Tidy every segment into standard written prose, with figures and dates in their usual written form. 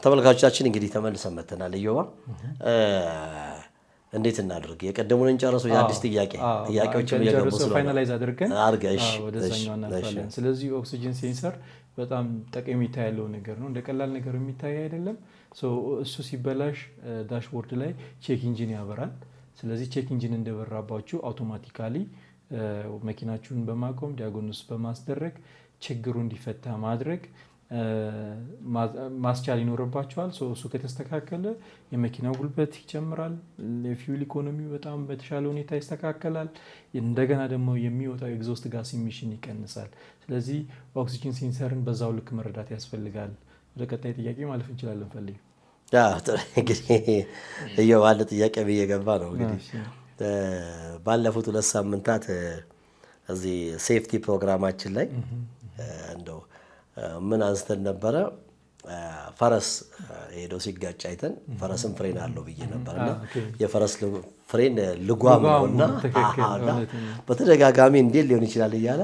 ተመልካቾቻችን እንግዲህ ተመልሰን መተናል። እዮባ እንዴት እናድርግ? የቀደሙን እንጨርሰው የአዲስ ጥያቄዎችን እየገቡ ስለሆነ ፋይናላይዝ አድርገን አርገሽ ወደዛኛው እናልፋለን። ስለዚህ ኦክሲጅን ሴንሰር በጣም ጠቀሜታ ያለው ነገር ነው። እንደ ቀላል ነገር የሚታይ አይደለም። እሱ ሲበላሽ ዳሽቦርድ ላይ ቼክ ኢንጂን ያበራል። ስለዚህ ቼክ ኢንጂን እንደበራባችሁ አውቶማቲካሊ መኪናችሁን በማቆም ዲያግኖስ በማስደረግ ችግሩ እንዲፈታ ማድረግ ማስቻል ይኖርባቸዋል። እሱ ከተስተካከለ የመኪናው ጉልበት ይጨምራል፣ የፊውል ኢኮኖሚው በጣም በተሻለ ሁኔታ ይስተካከላል። እንደገና ደግሞ የሚወጣው ኤግዞስት ጋስ ኢሚሽን ይቀንሳል። ስለዚህ ኦክሲጅን ሴንሰርን በዛው ልክ መረዳት ያስፈልጋል። ወደ ቀጣይ ጥያቄ ማለፍ እንችላለን። ፈልግ እንግዲህ አንድ ጥያቄ ብዬ ገባ ነው። እንግዲህ ባለፉት 2 ሳምንታት እዚህ ሴፍቲ ፕሮግራማችን ላይ እንደው ምን አንስተን ነበረ? ፈረስ ሄዶ ሲጋጭ አይተን ፈረስን ፍሬን አለው ብዬ ነበርና የፈረስ ፍሬን ልጓም ነውና በተደጋጋሚ እንዴት ሊሆን ይችላል እያለ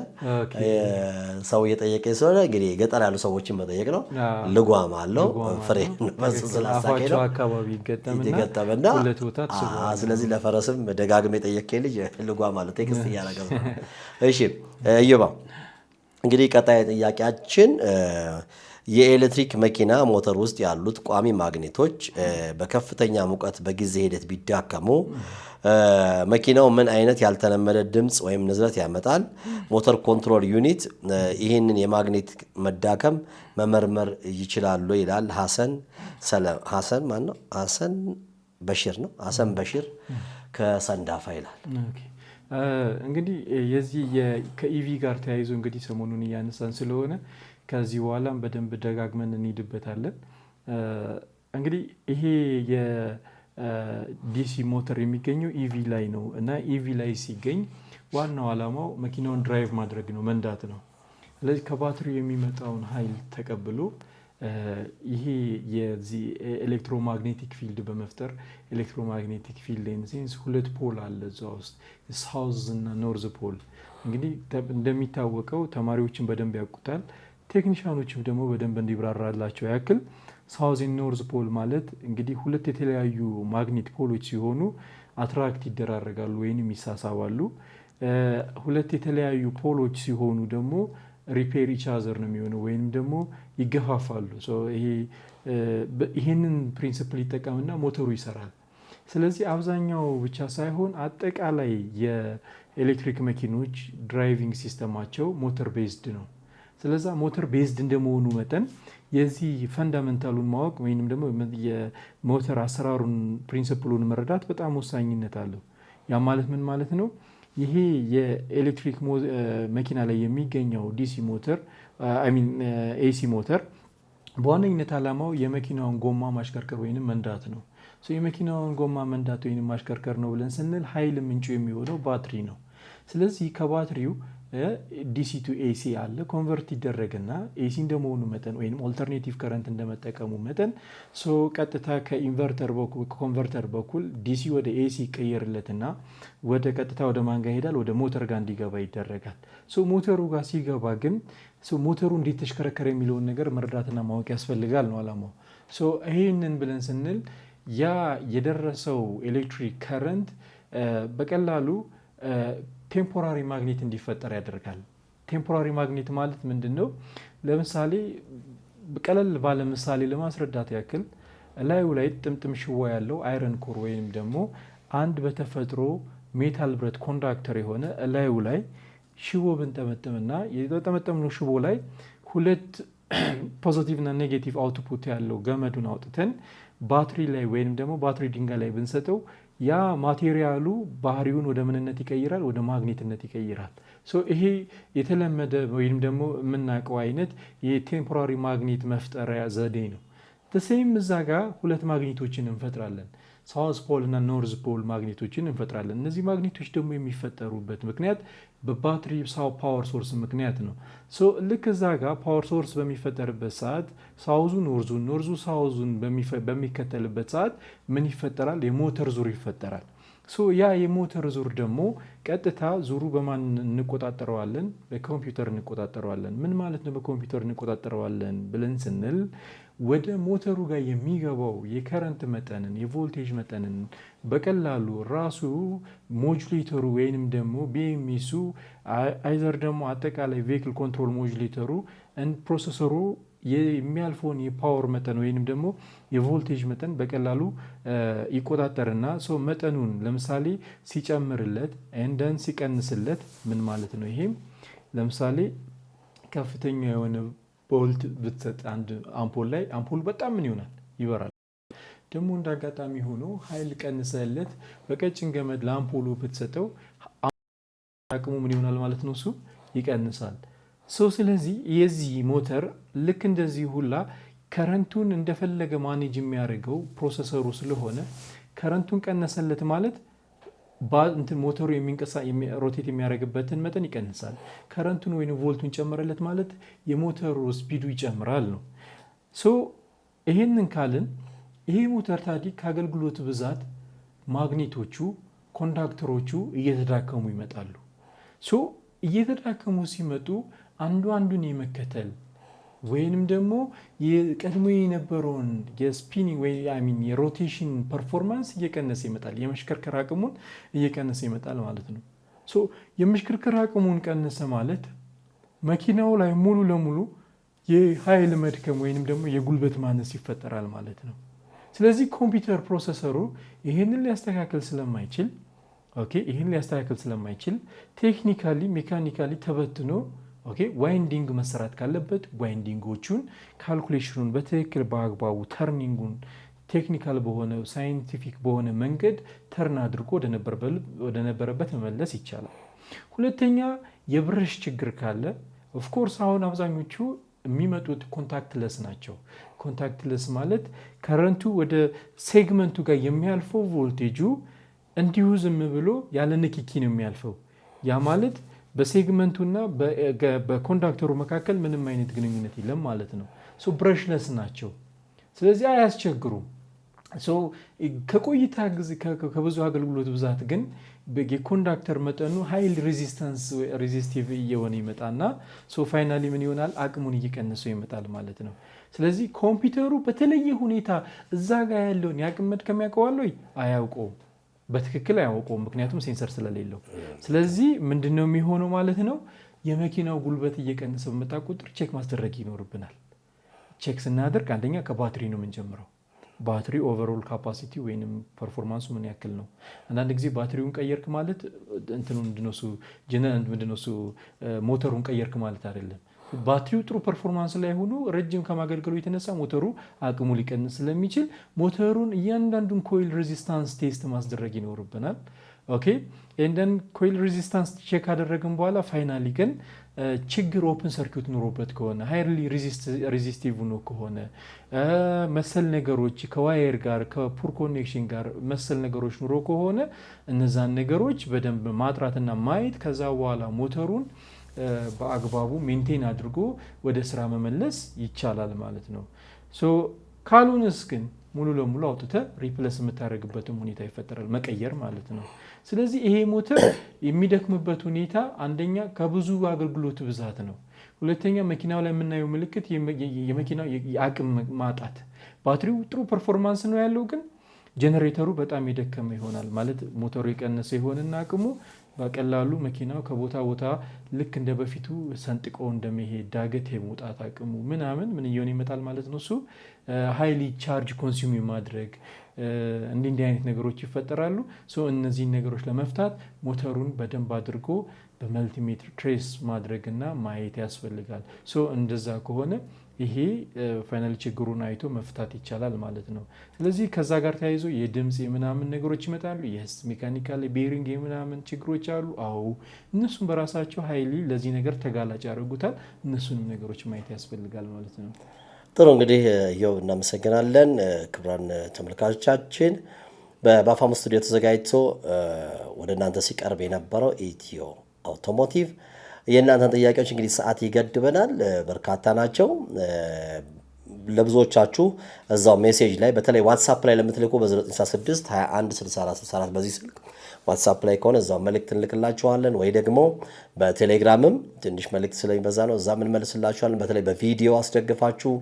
ሰው እየጠየቀ ስለሆነ እንግዲህ ገጠር ያሉ ሰዎችን መጠየቅ ነው። ልጓም አለው ፍሬን ስላሳቀ ነው ይገጠምና ስለዚህ ለፈረስም ደጋግሜ የጠየቀኝ ልጅ ልጓም አለው ቴክስት እያደረገ ነው። እሺ እዮባ እንግዲህ ቀጣይ ጥያቄያችን የኤሌክትሪክ መኪና ሞተር ውስጥ ያሉት ቋሚ ማግኔቶች በከፍተኛ ሙቀት በጊዜ ሂደት ቢዳከሙ መኪናው ምን አይነት ያልተለመደ ድምፅ ወይም ንዝረት ያመጣል? ሞተር ኮንትሮል ዩኒት ይህንን የማግኔት መዳከም መመርመር ይችላሉ? ይላል ሐሰን በሺር ከሰንዳፋ ይላል። እንግዲህ የዚህ ከኢቪ ጋር ተያይዞ እንግዲህ ሰሞኑን እያነሳን ስለሆነ ከዚህ በኋላም በደንብ ደጋግመን እንሄድበታለን። እንግዲህ ይሄ የዲሲ ሞተር የሚገኘው ኢቪ ላይ ነው እና ኢቪ ላይ ሲገኝ ዋናው ዓላማው መኪናውን ድራይቭ ማድረግ ነው፣ መንዳት ነው። ስለዚህ ከባትሪው የሚመጣውን ኃይል ተቀብሎ ይሄ የዚህ ኤሌክትሮማግኔቲክ ፊልድ በመፍጠር ኤሌክትሮማግኔቲክ ፊልድ ሴንስ 2 ፖል አለ እዛ ውስጥ ሳውዝ እና ኖርዝ ፖል። እንግዲህ እንደሚታወቀው ተማሪዎችን በደንብ ያውቁታል፣ ቴክኒሻኖችም ደግሞ በደንብ እንዲብራራላቸው ያክል ሳውዝ እና ኖርዝ ፖል ማለት እንግዲህ 2 የተለያዩ ማግኔት ፖሎች ሲሆኑ አትራክት ይደራረጋሉ ወይንም ይሳሳባሉ። 2 የተለያዩ ፖሎች ሲሆኑ ደግሞ ሪፔር ኢች አዘር ነው የሚሆነው ወይንም ደግሞ ይገፋፋሉ። ይህንን ፕሪንሲፕል ይጠቀምና ሞተሩ ይሰራል። ስለዚህ አብዛኛው ብቻ ሳይሆን አጠቃላይ የኤሌክትሪክ መኪኖች ድራይቪንግ ሲስተማቸው ሞተር ቤዝድ ነው። ስለዛ ሞተር ቤዝድ እንደመሆኑ መጠን የዚህ ፈንዳሜንታሉን ማወቅ ወይንም ደግሞ የሞተር አሰራሩን ፕሪንሲፕሉን መረዳት በጣም ወሳኝነት አለው። ያ ማለት ምን ማለት ነው? ይሄ የኤሌክትሪክ መኪና ላይ የሚገኘው ዲሲ ሞተር ኤሲ ሞተር በዋነኝነት ዓላማው የመኪናውን ጎማ ማሽከርከር ወይንም መንዳት ነው። የመኪናውን ጎማ መንዳት ወይንም ማሽከርከር ነው ብለን ስንል ኃይል ምንጩ የሚሆነው ባትሪ ነው። ስለዚህ ከባትሪው ዲሲ ቱ ኤሲ አለ ኮንቨርት ይደረግና ኤሲ እንደመሆኑ መጠን ወይም ኦልተርኔቲቭ ከረንት እንደመጠቀሙ መጠን ቀጥታ ከኢንቨርተር በኩል ኮንቨርተር በኩል ዲሲ ወደ ኤሲ ይቀየርለትና ወደ ቀጥታ ወደ ማን ጋር ይሄዳል? ወደ ሞተር ጋር እንዲገባ ይደረጋል። ሞተሩ ጋር ሲገባ ግን ሞተሩ እንዴት ተሽከረከረ የሚለውን ነገር መረዳትና ማወቅ ያስፈልጋል ነው ዓላማው። ይህንን ብለን ስንል ያ የደረሰው ኤሌክትሪክ ከረንት በቀላሉ ቴምፖራሪ ማግኔት እንዲፈጠር ያደርጋል። ቴምፖራሪ ማግኔት ማለት ምንድን ነው? ለምሳሌ ቀለል ባለ ምሳሌ ለማስረዳት ያክል ላዩ ላይ ጥምጥም ሽቦ ያለው አይረን ኮር ወይም ደግሞ አንድ በተፈጥሮ ሜታል ብረት ኮንዳክተር የሆነ ላዩ ላይ ሽቦ ብንጠመጥምና የተጠመጠምነው ሽቦ ላይ 2 ፖዚቲቭ እና ኔጌቲቭ አውትፑት ያለው ገመዱን አውጥተን ባትሪ ላይ ወይም ደግሞ ባትሪ ድንጋይ ላይ ብንሰጠው ያ ማቴሪያሉ ባህሪውን ወደ ምንነት ይቀይራል፣ ወደ ማግኔትነት ይቀይራል። ይሄ የተለመደ ወይም ደግሞ የምናውቀው አይነት የቴምፖራሪ ማግኔት መፍጠሪያ ዘዴ ነው። ተሰይም እዛ ጋር 2 ማግኔቶችን እንፈጥራለን። ሳውዝ ፖል እና ኖርዝ ፖል ማግኔቶችን እንፈጥራለን። እነዚህ ማግኔቶች ደግሞ የሚፈጠሩበት ምክንያት በባትሪ ፓወር ሶርስ ምክንያት ነው። ልክ እዛ ጋር ፓወር ሶርስ በሚፈጠርበት ሰዓት ሳውዙ ኖርዙን ኖርዙ ሳውዙን በሚከተልበት ሰዓት ምን ይፈጠራል? የሞተር ዙር ይፈጠራል። ያ የሞተር ዙር ደግሞ ቀጥታ ዙሩ በማን እንቆጣጠረዋለን? በኮምፒውተር እንቆጣጠረዋለን። ምን ማለት ነው በኮምፒውተር እንቆጣጠረዋለን ብለን ስንል ወደ ሞተሩ ጋር የሚገባው የከረንት መጠንን የቮልቴጅ መጠንን በቀላሉ ራሱ ሞጁሌተሩ ወይንም ደግሞ ቢኤምኤሱ አይዘር ደግሞ አጠቃላይ ቬሂክል ኮንትሮል ሞጁሌተሩ ፕሮሰሰሩ የሚያልፈውን የፓወር መጠን ወይንም ደግሞ የቮልቴጅ መጠን በቀላሉ ይቆጣጠርና ሰው መጠኑን ለምሳሌ ሲጨምርለት እንደን ሲቀንስለት ምን ማለት ነው? ይሄም ለምሳሌ ከፍተኛ የሆነ ቮልት ብትሰጥ አንድ አምፖል ላይ አምፖል በጣም ምን ይሆናል? ይበራል። ደግሞ እንዳጋጣሚ ሆኖ ኃይል ቀንሰለት በቀጭን ገመድ ለአምፖሉ ብትሰጠው አቅሙ ምን ይሆናል ማለት ነው? እሱ ይቀንሳል። ስለዚህ የዚህ ሞተር ልክ እንደዚህ ሁላ ከረንቱን እንደፈለገ ማኔጅ የሚያደርገው ፕሮሰሰሩ ስለሆነ ከረንቱን ቀነሰለት ማለት ሞተሩ ሮቴት የሚያደርግበትን መጠን ይቀንሳል። ከረንቱን ወይም ቮልቱን ጨመረለት ማለት የሞተሩ ስፒዱ ይጨምራል ነው። ይህንን ካልን ይሄ ሞተር ታዲያ ከአገልግሎት ብዛት ማግኔቶቹ ኮንዳክተሮቹ እየተዳከሙ ይመጣሉ። እየተዳከሙ ሲመጡ አንዱ አንዱን የመከተል ወይንም ደግሞ የቀድሞ የነበረውን የስፒኒንግ ወይ የሮቴሽን ፐርፎርማንስ እየቀነሰ ይመጣል። የመሽከርከር አቅሙን እየቀነሰ ይመጣል ማለት ነው። የመሽከርከር አቅሙን ቀነሰ ማለት መኪናው ላይ ሙሉ ለሙሉ የኃይል መድከም ወይንም ደግሞ የጉልበት ማነስ ይፈጠራል ማለት ነው። ስለዚህ ኮምፒውተር ፕሮሰሰሩ ይህንን ሊያስተካክል ስለማይችል ቴክኒካሊ ሜካኒካሊ ተበትኖ ዋይንዲንግ መሰራት ካለበት ዋይንዲንጎቹን ካልኩሌሽኑን በትክክል በአግባቡ ተርኒንጉን ቴክኒካል በሆነ ሳይንቲፊክ በሆነ መንገድ ተርን አድርጎ ወደ ነበረበት መመለስ ይቻላል። ሁለተኛ የብረሽ ችግር ካለ ኦፍኮርስ አሁን አብዛኞቹ የሚመጡት ኮንታክትለስ ናቸው። ኮንታክትለስ ማለት ከረንቱ ወደ ሴግመንቱ ጋር የሚያልፈው ቮልቴጁ እንዲሁ ዝም ብሎ ያለ ንክኪ ነው የሚያልፈው። ያ ማለት በሴግመንቱና በኮንዳክተሩ መካከል ምንም አይነት ግንኙነት የለም ማለት ነው። ብረሽለስ ናቸው። ስለዚህ አያስቸግሩም። ከቆይታ ጊዜ ከብዙ አገልግሎት ብዛት ግን የኮንዳክተር መጠኑ ኃይል ሬዚስቲቭ እየሆነ ይመጣና ፋይናሊ ምን ይሆናል? አቅሙን እየቀነሰው ይመጣል ማለት ነው። ስለዚህ ኮምፒውተሩ በተለየ ሁኔታ እዛ ጋር ያለውን የአቅም መድከም ያውቀዋል ወይ? አያውቀውም። በትክክል አያውቀውም፣ ምክንያቱም ሴንሰር ስለሌለው። ስለዚህ ምንድነው የሚሆነው ማለት ነው? የመኪናው ጉልበት እየቀነሰ በመጣ ቁጥር ቼክ ማስደረግ ይኖርብናል። ቼክ ስናደርግ አንደኛ ከባትሪ ነው የምንጀምረው። ባትሪ ኦቨርኦል ካፓሲቲ ወይንም ፐርፎርማንሱ ምን ያክል ነው? አንዳንድ ጊዜ ባትሪውን ቀየርክ ማለት ሞተሩን ቀየርክ ማለት አይደለም። ባትሪው ጥሩ ፐርፎርማንስ ላይ ሆኖ ረጅም ከማገልገሉ የተነሳ ሞተሩ አቅሙ ሊቀንስ ስለሚችል ሞተሩን እያንዳንዱን ኮይል ሬዚስታንስ ቴስት ማስደረግ ይኖርብናል። እንደን ኮይል ሬዚስታንስ ቼክ ካደረግን በኋላ ፋይናሊ ግን ችግር ኦፕን ሰርኪዩት ኑሮበት ከሆነ ሃይሊ ሬዚስቲቭ ሆኖ ከሆነ መሰል ነገሮች ከዋየር ጋር ከፑር ኮኔክሽን ጋር መሰል ነገሮች ኑሮ ከሆነ እነዛን ነገሮች በደንብ ማጥራትና ማየት ከዛ በኋላ ሞተሩን በአግባቡ ሜንቴን አድርጎ ወደ ስራ መመለስ ይቻላል ማለት ነው። ካልሆነስ ግን ሙሉ ለሙሉ አውጥተ ሪፕለስ የምታደርግበትም ሁኔታ ይፈጠራል፣ መቀየር ማለት ነው። ስለዚህ ይሄ ሞተር የሚደክምበት ሁኔታ አንደኛ ከብዙ አገልግሎት ብዛት ነው። ሁለተኛ መኪናው ላይ የምናየው ምልክት የመኪናው የአቅም ማጣት። ባትሪው ጥሩ ፐርፎርማንስ ነው ያለው፣ ግን ጄኔሬተሩ በጣም የደከመ ይሆናል ማለት ሞተሩ የቀነሰ ይሆንና አቅሙ በቀላሉ መኪናው ከቦታ ቦታ ልክ እንደ በፊቱ ሰንጥቆ እንደመሄድ ዳገት የመውጣት አቅሙ ምን እየሆነ ይመጣል ማለት ነው። እሱ ሃይሊ ቻርጅ ኮንሱም ማድረግ እንዲህ አይነት ነገሮች ይፈጠራሉ። እነዚህን ነገሮች ለመፍታት ሞተሩን በደንብ አድርጎ በመልቲሜትር ትሬስ ማድረግና ማየት ያስፈልጋል። እንደዛ ከሆነ ይሄ ፋይናል ችግሩን አይቶ መፍታት ይቻላል ማለት ነው። ስለዚህ ከዛ ጋር ተያይዞ የድምፅ የምናምን ነገሮች ይመጣሉ። የስ ሜካኒካል ቤሪንግ የምናምን ችግሮች አሉ። አዎ እነሱም በራሳቸው ሀይሊ ለዚህ ነገር ተጋላጭ ያደርጉታል። እነሱንም ነገሮች ማየት ያስፈልጋል ማለት ነው። ጥሩ እንግዲህ ይኸው እናመሰግናለን። ክቡራን ተመልካቾቻችን በባፋም ስቱዲዮ ተዘጋጅቶ ወደ እናንተ ሲቀርብ የነበረው ኢትዮ አውቶሞቲቭ የእናንተን ጥያቄዎች እንግዲህ ሰዓት ይገድበናል፣ በርካታ ናቸው። ለብዙዎቻችሁ እዛው ሜሴጅ ላይ በተለይ ዋትስአፕ ላይ ለምትልኩ በ966 21 64 64 በዚህ ስልክ ዋትስአፕ ላይ ከሆነ እዛው መልእክት እንልክላችኋለን፣ ወይ ደግሞ በቴሌግራምም ትንሽ መልእክት ስለሚበዛ ነው እዛ እንመልስላችኋለን። በተለይ በቪዲዮ አስደግፋችሁ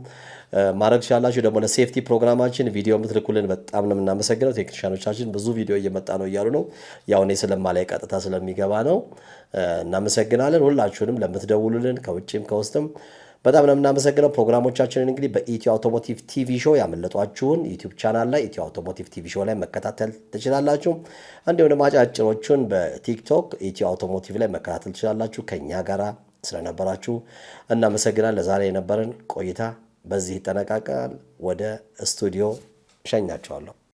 ማድረግ ትችላላችሁ። ደግሞ ለሴፍቲ ፕሮግራማችን ቪዲዮ የምትልኩልን በጣም ነው የምናመሰግነው። ቴክኒሻኖቻችን ብዙ ቪዲዮ እየመጣ ነው እያሉ ነው። ያው እኔ ስለማላይ ቀጥታ ስለሚገባ ነው። እናመሰግናለን ሁላችሁንም ለምትደውሉልን ከውጭም ከውስጥም በጣም ነው የምናመሰግነው። ፕሮግራሞቻችንን እንግዲህ በኢትዮ አውቶሞቲቭ ቲቪ ሾው ያመለጧችሁን ዩቲዩብ ቻናል ላይ ኢትዮ አውቶሞቲቭ ቲቪ ሾው ላይ መከታተል ትችላላችሁ። እንዲሁም ደግሞ አጫጭሮቹን በቲክቶክ ኢትዮ አውቶሞቲቭ ላይ መከታተል ትችላላችሁ። ከኛ ጋር ስለነበራችሁ እናመሰግናለን። ለዛሬ የነበረን ቆይታ በዚህ ይጠናቀቃል። ወደ ስቱዲዮ ሸኛችኋለሁ።